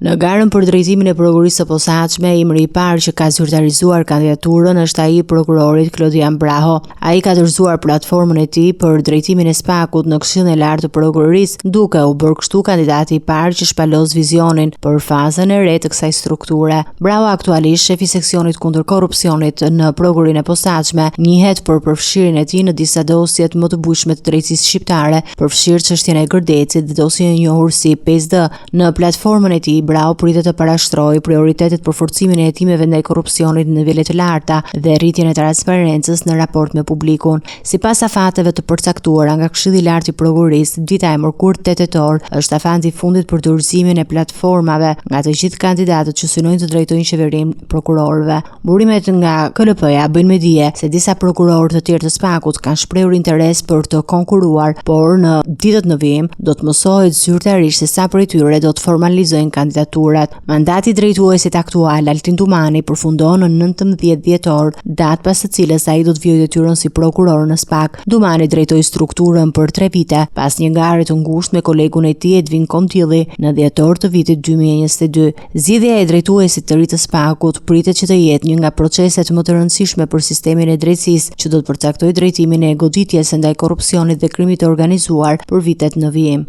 Në garën për drejtimin e prokurisë së posaçme, emri i parë që ka zyrtarizuar kandidaturën është ai i prokurorit Klodian Braho. Ai ka dorëzuar platformën e tij për drejtimin e SPAK-ut në Këshillin e Lartë të Prokurorisë, duke u bërë kështu kandidati i parë që shpalos vizionin për fazën e re të kësaj strukture. Braho, aktualisht shefi i seksionit kundër korrupsionit në Prokurinë e Posaçme, njihet për përfshirjen e tij në disa dosjet më të bujshme të drejtësisë shqiptare, përfshirë çështjen e Gërdecit dhe dosjen e njohur si 5D. Në platformën e tij, Braho pritet të parashtrojë prioritetet për forcimin e hetimeve ndaj korrupsionit në nivele të larta dhe rritjen e transparencës në raport me publikun. Sipas afateve të përcaktuara nga Këshilli i Lartë i Prokurorisë, dita e mërkurë 8 tetor është afati i fundit për dorëzimin e platformave nga të gjithë kandidatët që synojnë të drejtojnë qeverinë prokurorëve. Burimet nga KLP-ja bëjnë me dije se disa prokurorë të tjerë të SPAK-ut kanë shprehur interes për të konkuruar, por në ditët në vijim do të mësohet zyrtarisht se sa prej tyre do të formalizojnë kandidaturat. Mandati i drejtuesit aktual, Altin Dumani, përfundon në 19 dhjetor, datë pas së cilës ai do të vijojë detyrën si prokuror në SPAK. Dumani drejtoi strukturën për 3 vite, pas një ngjarje të ngushtë me kolegun e tij Edvin Kontilli në dhjetor të vitit 2022. Zgjedhja e drejtuesit të ri të SPAK-ut pritet që të jetë një nga proceset më të rëndësishme për sistemin e drejtësisë, që do të përcaktojë drejtimin e goditjes ndaj korrupsionit dhe krimit të organizuar për vitet në vijim.